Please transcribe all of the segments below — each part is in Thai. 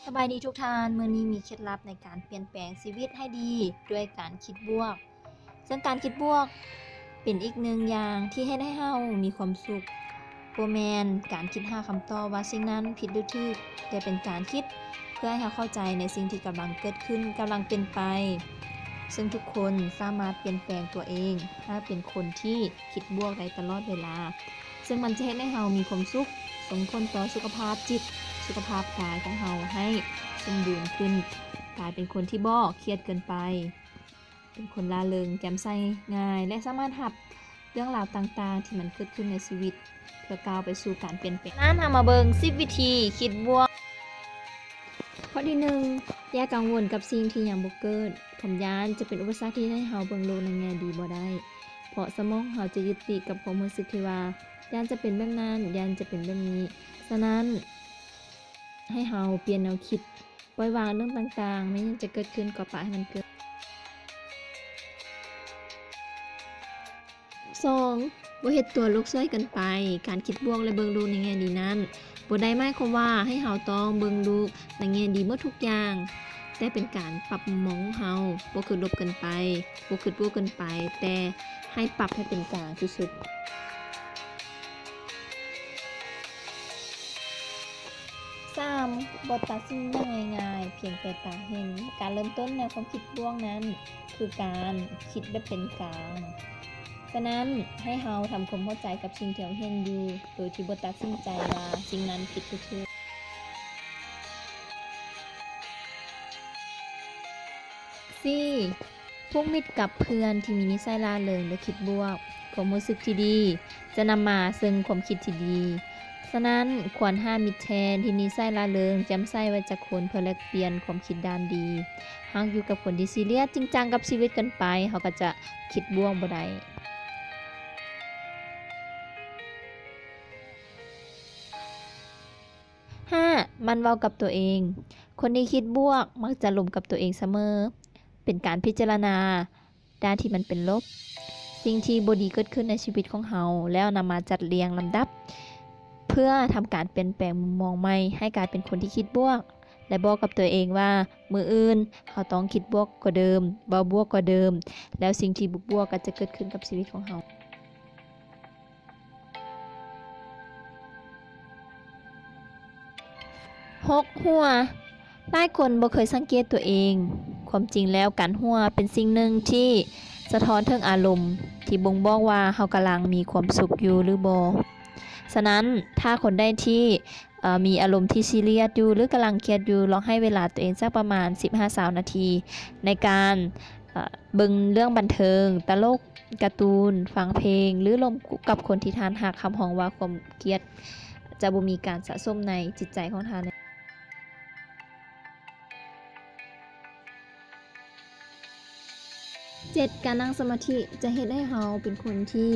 สบายดีทุกท่านมื้อนี้มีเคล็ดลับในการเปลี่ยนแปลงชีวิตให้ดีด้วยการคิดบวกซึ่งการคิดบวกเป็นอีกหนึ่งอย่างที่เฮ็ดให้เฮามีความสุขบ่แม่นการคิดหาคำตอบว่าสิ่งนั้นผิดหรือถูกแต่เป็นการคิดเพื่อให้เฮาเข้าใจในสิ่งที่กำลังเกิดขึ้นกำลังเป็นไปซึ่งทุกคนสามารถเปลี่ยนแปลงตัวเองถ้าเป็นคนที่คิดบวกได้ตลอดเวลาซึ่งมันจะเฮ็ดให้เฮามีความสุขส่งผลต่อสุขภาพจิตสุขภาพกายของเฮาให้สมดุลขึ้นกลายเป็นคนที่บ่เครียดเกินไปเป็นคนร่าเริงแจ่มใสง่ายและสามารถรับเรื่องราวต่างๆที่มันเกิดขึ้นในชีวิตเพื่อก้าวไปสู่การเปลี่ยนแปลงนั้นมาเบิ่ง10วิธีคิดบวกข้อที่1อย่ากังวลกับสิ่งที่ยังบ่เกิดความย้านจะเป็นอุปสรรคที่ให้เฮาเบิ่งโลกในแง่ดีบ่ได้เพราะสมองเฮาจะยึดติดกับความรู้สึกที่ว่าย่านจะเป็นแบบนั้นย่านจะเป็นแบบนี้ฉะนั้นให้เฮาเปลี่ยนแนวคิดปล่อยวางเรื่องต่างๆไม่ว่าจะเกิดขึ้นก็ปล่อยให้มันเกิด 2. บ่เฮ็ดตัวโลกสวยเกินไปการคิดบวกและเบิ่งโลกในแง่ดีนั้นบ่ได้หมายความว่าให้เฮาต้องเบิ่งโลกในแง่ดีหมดทุกอย่างแต่เป็นการปรับมุมมองของเฮาบ่คิดลบเกินไปบ่คิดบวกเกินไปแต่ให้ปรับให้เป็นกลางที่สุด 3. บ่ตัดสินอย่างง่ายๆเพียงแต่ตาเห็นการเริ่มต้นแนวความคิดบวกนั้นคือการคิดแบบเป็นกลางฉะนั้นให้เฮาทำความเข้าใจกับสิ่งที่เราเห็นอยู่โดยที่บ่ตัดสินใจว่าสิ่งนั้นผิดหรือถูก 4. ผูกมิตรกับเพื่อนที่มีนิสัยร่าเริงและคิดบวกความรู้สึกที่ดีจะนำมาซึ่งความคิดที่ดีฉะนั้นควรหามิตรแทนที่นิสัยร่าเริงแจ่มใสไว้จากคนเพื่อแลกเปลี่ยนความคิดด้านดีหากอยู่กับคนที่ซีเรียสจริงจังกับชีวิตเกินไปเขาก็จะคิดบวกบ่ได้ 5. มันเว้ากับตัวเองคนที่คิดบวกมักจะลมกับตัวเองเสมอเป็นการพิจารณาด้านที่มันเป็นลบสิ่งที่บ่ดีเกิดขึ้นในชีวิตของเฮาแล้วนำมาจัดเรียงลำดับเพื่อทำการเปลี่ยนแปลงมุมมองใหม่ให้กลายเป็นคนที่คิดบวกและบอกกับตัวเองว่ามื้ออื่นเฮาต้องคิดบวกกว่าเดิมบ่บวกกว่าเดิมแล้วสิ่งที่บวกๆก็จะเกิดขึ้นกับชีวิตของเฮา 6. หัวหลายคนบ่เคยสังเกตตัวเองความจริงแล้วการหัวเป็นสิ่งหนึ่งที่สะท้อนถึงอารมณ์ที่บ่งบอกว่าเฮากำลังมีความสุขอยู่หรือบ่ฉะนั้นถ้าคนใดที่มีอารมณ์ที่ซีเรียสอยู่หรือกำลังเครียดอยู่ลองให้เวลาตัวเองสักประมาณ 15-20 นาทีในการเบิ่งเรื่องบันเทิงตลกการ์ตูนฟังเพลงหรือลมกับคนที่ทานหักคำฮ้องว่าความเครียดจะบ่มีการสะสมในจิตใจของท่าน 7. การนั่งสมาธิจะเฮ็ดให้เราเป็นคนที่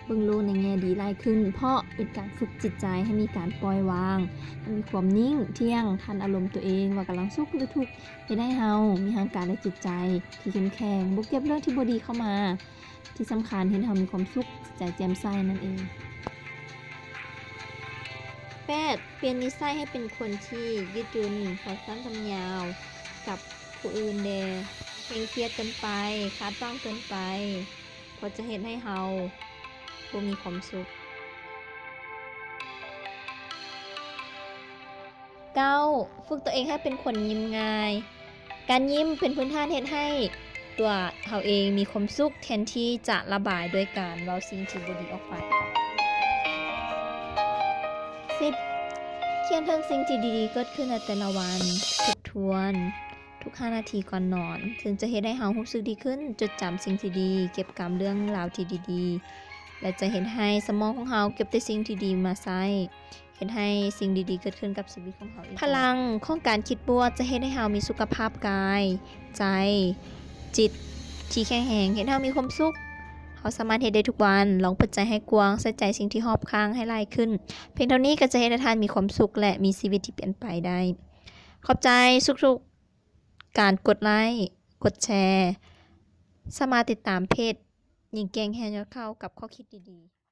เบิ่งโลกในแง่ดีหลายขึ้นเพราะเป็นการฝึกจิตใจให้มีการปล่อยวางให้มีความนิ่งเที่ยงทันอารมณ์ตัวเองว่ากำลังสุขหรือทุกข์เฮ็ดให้เรามีทางการและจิตใจที่เข้มแข็งบ่เก็บเรื่องที่บ่ดีเข้ามาที่สำคัญเฮ็ดให้เรามีความสุขจิตใจแจ่มใสนั่นเอง 8. เปลี่ยนนิสัยให้เป็นคนที่ยืดหยุ่นพอสั้นทำยาวกับผู้อื่นแดเคร่งเครียดเกินไปคาดหวังเกินไปเพราะจะเฮ็ดให้เราบ่มีความสุข 9. ฝึกตัวเองให้เป็นคนยิ้มง่ายการยิ้มเป็นพื้นฐานเฮ็ดให้ตัวเราเองมีความสุขแทนที่จะระบายด้วยการเว้าสิ่งที่บ่ดีออกไป 10. เขียนถึงสิ่งที่ดีๆเกิดขึ้นในแต่ละวันทบทวนทุก5นาทีก่อนนอนถึงจะเฮ็ดให้เรารู้สึกดีขึ้นจดจำสิ่งที่ดีเก็บกำเรื่องราวที่ดีๆและจะเฮ็ดให้สมองของเราเก็บแต่สิ่งที่ดีมาใช้เฮ็ดให้สิ่งดีๆเกิดขึ้นกับชีวิตของเราอีกพลังของการคิดบวกจะเฮ็ดให้เรามีสุขภาพกายใจจิตที่แข็งแรงเฮ็ดให้เรามีความสุขเราสามารถเฮ็ดได้ทุกวันลองเปิดใจให้กว้างใส่ใจสิ่งที่รอบข้างให้หลายขึ้นเพียงเท่านี้ก็จะเฮ็ดให้ท่านมีความสุขและมีชีวิตที่เปลี่ยนไปได้ขอบใจทุกๆการกดไลค์กดแชร์สามารถติดตามเพจหญิงเก่งแฮนยอดเข้ากับข้อคิดดีๆ